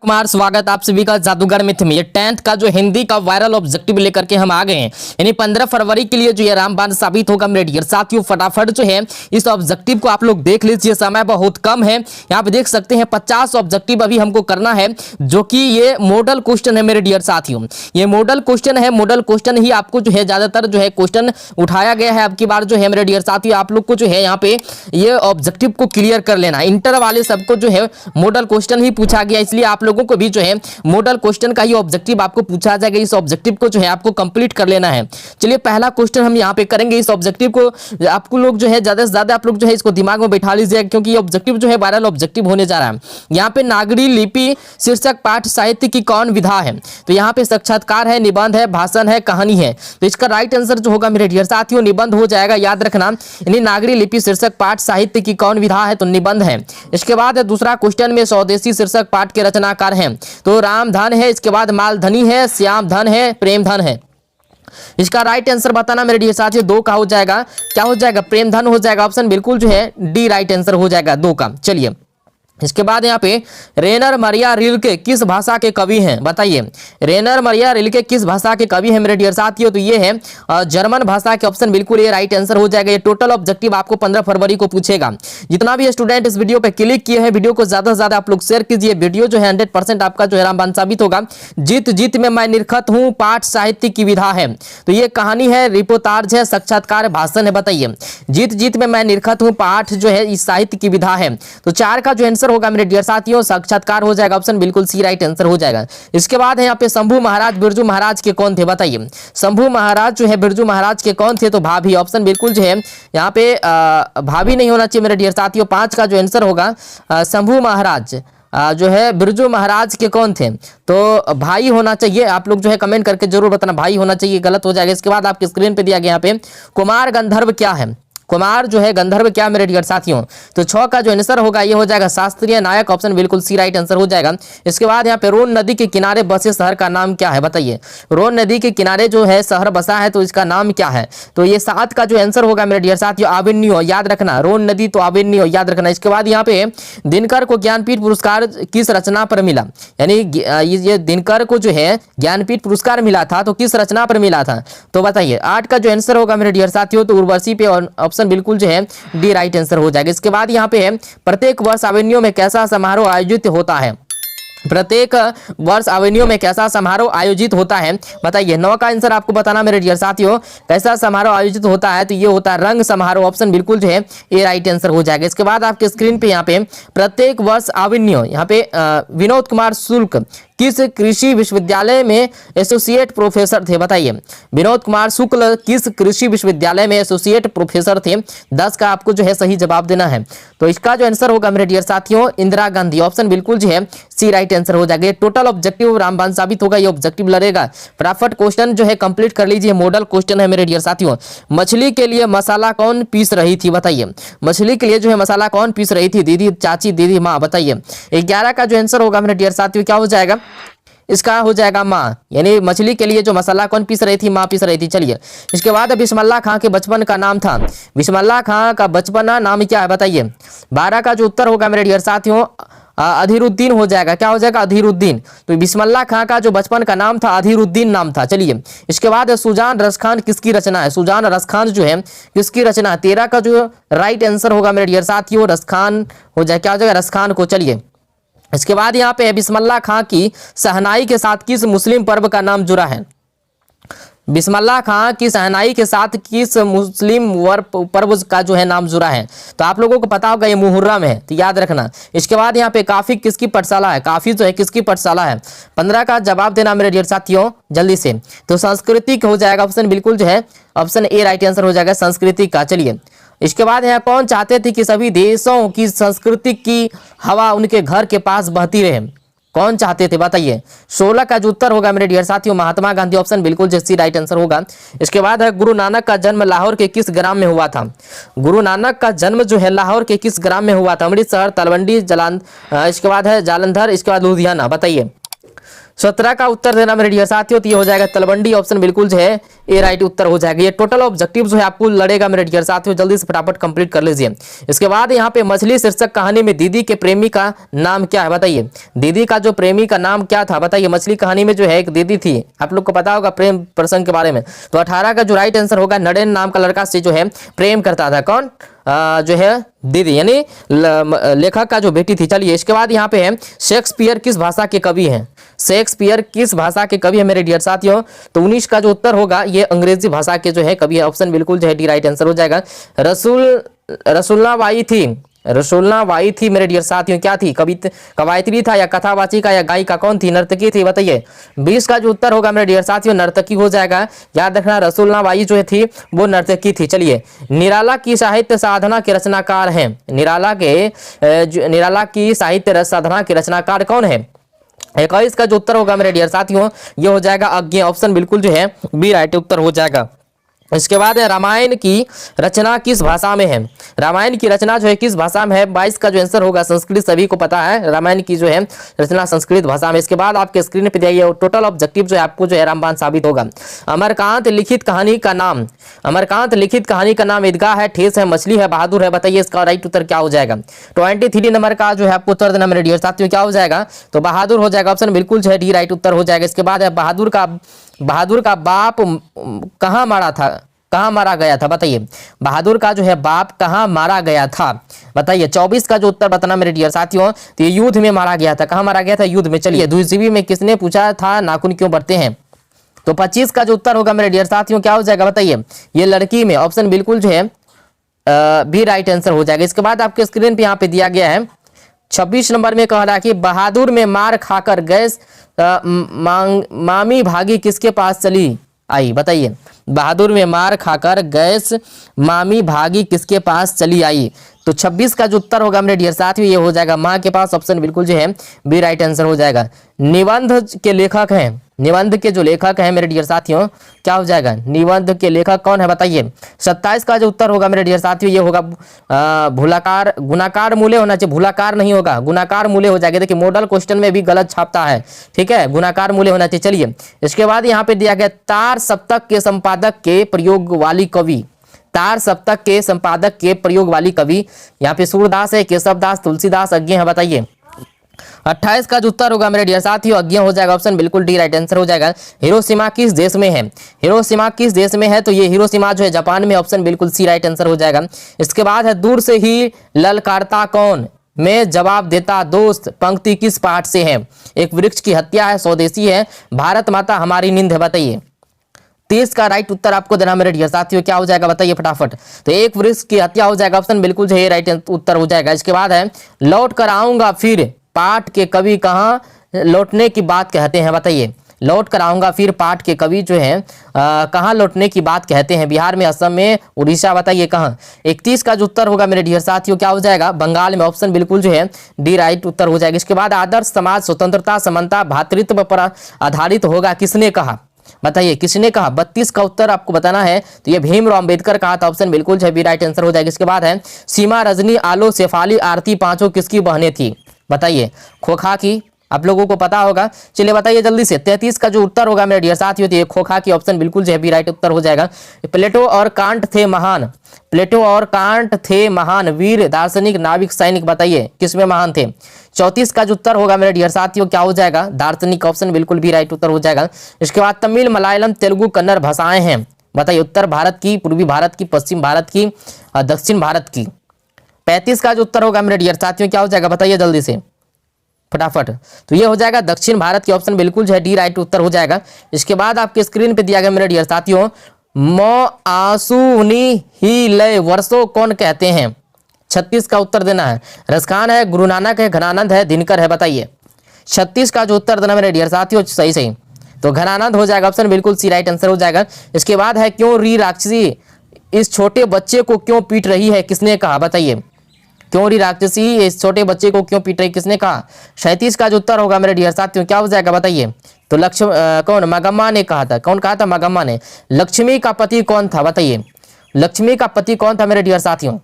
कुमार, स्वागत आप सभी का जादूगर मिथ में। ये 10th का जो हिंदी का वायरल ऑब्जेक्टिव लेकर के हम आ गए हैं, यानी 15 फरवरी के लिए जो ये रामबाण साबित होगा मेरे डियर साथियों। फटाफट जो है इस ऑब्जेक्टिव को आप लोग देख लीजिए, समय बहुत कम है। यहाँ पे देख सकते हैं 50 ऑब्जेक्टिव अभी हमको करना है, जो कि ये मॉडल क्वेश्चन है मेरे डियर साथियों। ये मॉडल क्वेश्चन है, मॉडल क्वेश्चन ही आपको जो है ज्यादातर जो है क्वेश्चन उठाया गया है। अब की बार जो है मेरे डियर साथियों, आप लोग को जो है यहाँ पे ये ऑब्जेक्टिव को क्लियर कर लेना। इंटर वाले सबको जो है मॉडल क्वेश्चन ही पूछा गया, इसलिए आप लोगों को भी जो है मॉडल क्वेश्चन का ही ऑब्जेक्टिव आपको पूछा जाएगा। इस ऑब्जेक्टिव को जो है आपको कंप्लीट कर लेना है। चलिए पहला क्वेश्चन हम यहाँ पे करेंगे। इस ऑब्जेक्टिव को आपको लोग जो है ज्यादा से ज्यादा आप लोग जो है इसको दिमाग में बैठा लीजिए, क्योंकि ये ऑब्जेक्टिव जो है वायरल ऑब्जेक्टिव होने जा रहा है। यहाँ पे नागरी लिपि शीर्षक पाठ साहित्य की कौन विधा है? तो यहाँ पे साक्षात्कार है, निबंध है, भाषण है, कहानी है। तो इसका राइट आंसर जो होगा मेरे डियर साथियों निबंध हो जाएगा, याद रखना। यानी नागरी लिपि शीर्षक पाठ साहित्य की कौन विधा है? तो निबंध है। इसके बाद दूसरा क्वेश्चन में स्वदेशी शीर्षक पाठ के रचनाकार हैं, तो रामधन है। इसके बाद मालधनी है, श्याम धन है, प्रेम धन है। इसका राइट आंसर बताना मेरे डियर साथियों। 2 का हो जाएगा, क्या हो जाएगा? प्रेम धन हो जाएगा। ऑप्शन बिल्कुल जो है डी राइट आंसर हो जाएगा 2 का। चलिए इसके बाद यहाँ पे रेनर मरिया रिल्के किस भाषा के कवि हैं? बताइए, रेनर मरिया रिल्के किस भाषा के कवि हैं मेरे डियर साथियों? तो ये है जर्मन भाषा के। ऑप्शन बिल्कुल ये राइट आंसर हो जाएगा। ये टोटल ऑब्जेक्टिव आपको 15 फरवरी को पूछेगा। जितना भी स्टूडेंट इस वीडियो पे क्लिक किए हैं, वीडियो को ज्यादा से ज्यादा आप लोग शेयर कीजिए। वीडियो जो है 100% आपका जो है रामबाण साबित होगा। जीत जीत में मैं निरखत हूँ पाठ साहित्य की विधा है, तो ये कहानी है, रिपोर्टाज है, साक्षात्कार, भाषण है। बताइए, जीत जीत में मैं निरखत हूँ पाठ जो है इस साहित्य की विधा है। तो 4 का जो आंसर होगा मेरे डियर साथियों साक्षात्कार हो जाएगा। ऑप्शन बिल्कुल सी राइट आंसर हो जाएगा। इसके बाद है यहाँ पे शंभू महाराज बिरजू महाराज के कौन थे? बताइए, शंभू महाराज जो है बिरजू महाराज के कौन थे? तो भाभी। ऑप्शन बिल्कुल जो है यहाँ पे भाभी नहीं होना चाहिए मेरे डियर साथियों। 5 का जो आंसर होगा शंभू महाराज जो है बिरजू महाराज के कौन थे? तो भाई होना चाहिए। आप लोग जो है कमेंट करके जरूर बताना, भाई होना चाहिए, गलत हो जाएगा। इसके बाद आपकी स्क्रीन पे दिया गया यहाँ पे कुमार गंधर्व क्या है? कुमार जो है गंधर्व क्या मेरे डियर साथियों? तो 6 का जो आंसर होगा ये हो जाएगा शास्त्रीय नायक। ऑप्शन बिल्कुल सी राइट आंसर हो जाएगा। इसके बाद यहाँ पे रोन नदी के किनारे बसे शहर का नाम क्या है? बताइए, रोन नदी के किनारे जो है शहर बसा है, तो इसका नाम क्या है? तो ये 7 का जो आंसर होगा मेरे डियर साथियों आविन्यो, याद रखना। रोन नदी तो आविन्यो याद रखना। इसके बाद यहाँ पे दिनकर को ज्ञानपीठ पुरस्कार किस रचना पर मिला? यानी ये दिनकर को जो है ज्ञानपीठ पुरस्कार मिला था, तो किस रचना पर मिला था? तो बताइए, 8 का जो आंसर होगा मेरे डियर साथियों तो उर्वशी पे। ऑप्शन बिल्कुल जो है डी राइट आंसर हो जाएगा। इसके बाद यहाँ पे है प्रत्येक वर्ष एवेन्यू में कैसा समारोह आयोजित होता है? प्रत्येक वर्ष एवेन्यू में कैसा समारोह आयोजित होता है? बताइए, 9 का आंसर आपको बताना मेरे डियर साथियों कैसा समारोह आयोजित होता है? तो ये होता है रंग समारोह। ऑप्शन बिल्कुल जो है ये राइट आंसर हो जाएगा। इसके बाद आपके स्क्रीन पे यहाँ पे प्रत्येक वर्ष एवेन्यू, यहाँ पे विनोद कुमार शुक्ल किस कृषि विश्वविद्यालय में एसोसिएट प्रोफेसर थे? बताइए, विनोद कुमार शुक्ल किस कृषि विश्वविद्यालय में एसोसिएट प्रोफेसर थे? 10 का आपको जो है सही जवाब देना है। तो इसका जो आंसर होगा मेरे डियर साथियों इंदिरा गांधी। ऑप्शन बिल्कुल जो है सी राइट आंसर हो जाएगा। टोटल ऑब्जेक्टिव रामबाण साबित होगा, ये ऑब्जेक्टिव लड़ेगा। फटाफट क्वेश्चन जो है कंप्लीट कर लीजिए। मॉडल क्वेश्चन है मेरे डियर साथियों। मछली के लिए मसाला कौन पीस रही थी? बताइए, मछली के लिए जो है मसाला कौन पीस रही थी? दीदी, चाची, दीदी, माँ। बताइए, 11 का जो आंसर होगा मेरे डियर साथियों क्या हो जाएगा? इसका हो जाएगा माँ। यानी मछली के लिए जो मसाला कौन पीस रही थी? माँ पीस रही थी। चलिए इसके बाद बिस्मिल्लाह खां के बचपन का नाम था। बिस्मिल्लाह खां का बचपन नाम क्या है? बताइए, 12 का जो उत्तर होगा मेरे डियर साथियों अधीरुद्दीन हो जाएगा। क्या हो जाएगा? अधीरुद्दीन। तो बिस्मिल्लाह खां का जो बचपन का नाम था अधीरुद्दीन नाम था। चलिए इसके बाद सुजान रसखान किसकी रचना है? सुजान रसखान जो है किसकी रचना है? 13 का जो राइट आंसर होगा मेरे डियर साथियों रसखान हो जाए। क्या हो जाएगा? रसखान को। चलिए इसके बाद यहाँ पे बिस्मिल्लाह खां की शहनाई के साथ किस मुस्लिम पर्व का नाम जुड़ा है? बिस्मिल्लाह खां की शहनाई के साथ किस मुस्लिम पर्व का जो है नाम जुड़ा है? तो आप लोगों को पता होगा ये मुहर्रम है, तो याद रखना। इसके बाद यहाँ पे काफी किसकी पाठशाला है? काफी जो है किसकी पाठशाला है? 15 का जवाब देना मेरे डियर साथियों जल्दी से। तो सांस्कृतिक हो जाएगा। ऑप्शन बिल्कुल जो है ऑप्शन ए राइट आंसर हो जाएगा सांस्कृतिक का। चलिए इसके बाद यहाँ कौन चाहते थे कि सभी देशों की संस्कृति की हवा उनके घर के पास बहती रहे? कौन चाहते थे? बताइए, 16 का जो उत्तर होगा मेरे डियर साथियों महात्मा गांधी। ऑप्शन बिल्कुल जैसी राइट आंसर होगा। इसके बाद है गुरु नानक का जन्म लाहौर के किस ग्राम में हुआ था? गुरु नानक का जन्म जो है लाहौर के किस ग्राम में हुआ था? अमृतसर, तलवंडी, इसके बाद है जालंधर, इसके बाद लुधियाना। बताइए, 17 का उत्तर देना मेरे डियर साथियों, तो ये हो जाएगा तलवंडी, ऑप्शन बिल्कुल जो है ए राइट उत्तर हो जाएगा। ये टोटल ऑब्जेक्टिव जो है आपको लड़ेगा मेरे डियर साथियों, जल्दी से फटाफट कंप्लीट कर लीजिए। इसके बाद यहाँ पे मछली शीर्षक कहानी में दीदी के प्रेमी का नाम क्या है बताइए। दीदी का जो प्रेमी का नाम क्या था बताइए। मछली कहानी में जो है एक दीदी थी, आप लोग को पता होगा प्रेम प्रसंग के बारे में। तो 18 का जो राइट आंसर होगा, नरेन नाम का लड़का से जो है प्रेम करता था कौन, जो है दीदी, यानी लेखक का जो बेटी थी। चलिए इसके बाद यहाँ पे है शेक्सपियर किस भाषा के कवि हैं। शेक्सपियर किस भाषा के कवि है मेरे डियर साथियों। तो 19 का जो उत्तर होगा ये अंग्रेजी भाषा के जो है कवि है, ऑप्शन बिल्कुल जो है डी राइट आंसर हो जाएगा। रसुल्लाबाई थी मेरे डियर साथियों, क्या थी, कवायत्री था या कथावाचिका या गायिका कौन थी, नर्तकी थी बताइए। 20 का जो उत्तर होगा मेरे डियर साथियों नर्तकी हो जाएगा, याद रखना रसुल्लाबाई जो थी वो नर्तकी थी। चलिए निराला की साहित्य साधना के रचनाकार हैं, निराला की साहित्य साधना के रचनाकार कौन है। 21 का जो उत्तर होगा मेरे डियर साथियों ये हो जाएगा अज्ञेय, ऑप्शन बिल्कुल जो है बी राइट उत्तर हो जाएगा। इसके बाद है रामायण की रचना किस भाषा में है। रामायण की रचना जो है किस भाषा में है। 22 का जो आंसर होगा संस्कृत, सभी को पता है रामायण की जो है रचना संस्कृत भाषा में। इसके बाद आपके स्क्रीन पे दिया टोटल ऑब्जेक्टिव जो है आपको जो है रामबाण साबित होगा। अमरकांत लिखित कहानी का नाम, अमरकांत लिखित कहानी का नाम ईदगाह है, ठेस है, मछली है, बहादुर है, बताइए इसका राइट उत्तर क्या हो जाएगा। 23 नंबर का जो है आपको उत्तर देना मेरे डियर साथियों क्या हो जाएगा, तो बहादुर हो जाएगा, ऑप्शन बिल्कुल जो है डी राइट उत्तर हो जाएगा। इसके बाद है बहादुर का बाप कहाँ मारा गया था बताइए। बहादुर का जो है बाप कहाँ मारा गया था बताइए। 24 का जो उत्तर बताना मेरे डियर साथियों, तो ये युद्ध में मारा गया था, कहाँ मारा गया था, युद्ध में। चलिए दूसरी में किसने पूछा था नाखून क्यों बढ़ते हैं, तो 25 का जो उत्तर होगा मेरे डियर साथियों क्या हो जाएगा बताइए, ये लड़की में, ऑप्शन बिल्कुल जो है भी राइट आंसर हो जाएगा। इसके बाद आपके स्क्रीन पे यहाँ पे दिया गया है 26 नंबर में कह रहा है कि बहादुर में मार खाकर गैस मामी भागी किसके पास चली आई बताइए। बहादुर में मार खाकर गैस मामी भागी किसके पास चली आई। तो 26 का जो उत्तर होगा मेरे डियर साथियों ये हो जाएगा माँ के पास, ऑप्शन बिल्कुल जो है बी राइट आंसर हो जाएगा। निबंध के लेखक हैं, निबंध के जो लेखक हैं मेरे डियर साथियों क्या हो जाएगा, निबंध के लेखक कौन है बताइए। 27 का जो उत्तर होगा मेरे डियर साथियों ये होगा गुणाकार मूल्य होना चाहिए, भूलाकार नहीं होगा, गुणाकार मूल्य हो जाएगा। देखिए मॉडल क्वेश्चन में भी गलत छापता है, ठीक है, गुणाकार मूल्य होना चाहिए। चलिए इसके बाद यहाँ पे दिया गया तार सप्तक के संपादक के प्रयोग वाली कवि, तार सप्तक के संपादक के प्रयोग वाली कवि, यहाँ पे सूरदास है, केशवदास, तुलसीदास, अज्ञेय है बताइए। 28 का जो उत्तर होगा मेरे डियर साथियों अज्ञेय हो जाएगा, ऑप्शन बिल्कुल डी राइट आंसर हो जाएगा। हिरोशिमा किस देश में है, हिरोशिमा किस देश में है, तो ये हिरोशिमा जो है जापान में, ऑप्शन बिल्कुल सी राइट आंसर हो जाएगा। इसके बाद है दूर से ही ललकारता कौन, मैं जवाब देता दोस्त पंक्ति किस पाठ से है। एक वृक्ष की हत्या है, स्वदेशी है, भारत माता हमारी नींद है बताइए। 30 का राइट उत्तर आपको देना मेरे डियर साथियों क्या हो जाएगा बताइए फटाफट। तो एक वृक्ष की हत्या हो जाएगा, ऑप्शन बिल्कुल जो है राइट उत्तर हो जाएगा। इसके बाद है लौट कर आऊंगा फिर पाठ के कवि कहाँ लौटने की बात कहते हैं बताइए। लौट कर आऊंगा फिर पाठ के कवि जो है कहाँ लौटने की बात कहते हैं, बिहार में, असम में, उड़ीसा, बताइए कहाँ। 31 का जो उत्तर होगा मेरे डियर साथियों क्या हो जाएगा, बंगाल में, ऑप्शन बिल्कुल जो है डी राइट उत्तर हो जाएगा। इसके बाद आदर्श समाज स्वतंत्रता समानता भातृत्व पर आधारित होगा किसने कहा बताइए, किसने कहा। 32 का उत्तर आपको बताना है, तो ये भीमराव अंबेडकर कहा था, ऑप्शन बिल्कुल जो है बी राइट आंसर हो जाएगा। इसके बाद है सीमा, रजनी, आलो, शेफाली, आरती पांचों किसकी बहनें थी बताइए। खोखा की, आप लोगों को पता होगा, चलिए बताइए जल्दी से। 33 का जो उत्तर होगा मेरे डियर साथियों, तो ये खोखा की, ऑप्शन बिल्कुल जो है बी राइट उत्तर हो जाएगा। प्लेटो और कांट थे महान, प्लेटो और कांट थे महान वीर दार्शनिक नाविक सैनिक, बताइए किसमें महान थे। 34 का जो उत्तर होगा मेरे डियर साथियों क्या हो जाएगा, दार्शनिक, ऑप्शन बिल्कुल भी राइट उत्तर हो जाएगा। इसके बाद तमिल, मलयालम, तेलुगु, कन्नड़ भाषाएं हैं बताइए, उत्तर भारत की, पूर्वी भारत की, पश्चिम भारत की, दक्षिण भारत की। 35 का जो उत्तर होगा मेरे डियर साथियों क्या हो जाएगा बताइए जल्दी से फटाफट। तो ये हो जाएगा दक्षिण भारत की, ऑप्शन बिल्कुल जो है डी राइट उत्तर हो जाएगा। इसके बाद आपके स्क्रीन पे दिया गया मेरे डियर साथियों मौआसुनी ही लय वर्षो कौन कहते हैं। 36 का उत्तर देना है, रसखान है, गुरु नानक है, घनानंद है, दिनकर है बताइए। 36 का जो उत्तर देना मेरे डियर साथियों सही सही, तो घनानंद हो जाएगा, ऑप्शन बिल्कुल सी राइट आंसर हो जाएगा। इसके बाद है क्यों री राक्षसी इस छोटे बच्चे को क्यों पीट रही है, किसने कहा बताइए। क्यों री राक्षसी इस छोटे बच्चे को क्यों पीट रही, किसने कहा। 37 का जो उत्तर होगा मेरे डियर साथियों क्या हो जाएगा बताइए, तो कौन, मगम्मा ने कहा था, कौन कहा था, मगम्मा ने। लक्ष्मी का पति कौन था बताइए, लक्ष्मी का पति कौन था मेरे डियर साथियों।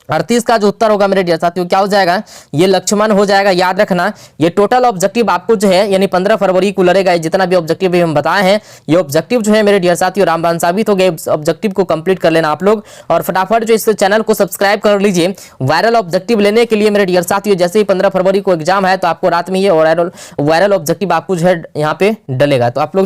38 का जो उत्तर होगा मेरे डियर साथियों क्या हो जाएगा, ये लक्ष्मण हो जाएगा। याद रखना ये टोटल ऑब्जेक्टिव आपको जो है यानी 15 फरवरी को लड़ेगा। जितना भी ऑब्जेक्टिव भी हम बताए हैं ये ऑब्जेक्टिव जो है मेरे डियर साथियों रामबाण साबित हो गए। ऑब्जेक्टिव को कंप्लीट कर लेना आप लोग और फटाफट जो इस चैनल को सब्सक्राइब कर लीजिए वायरल ऑब्जेक्टिव लेने के लिए मेरे डियर साथियों। जैसे ही 15 फरवरी को एग्जाम है तो आपको रात में ये वायरल ऑब्जेक्टिव आपको जो है यहाँ पे डलेगा। तो आप लोग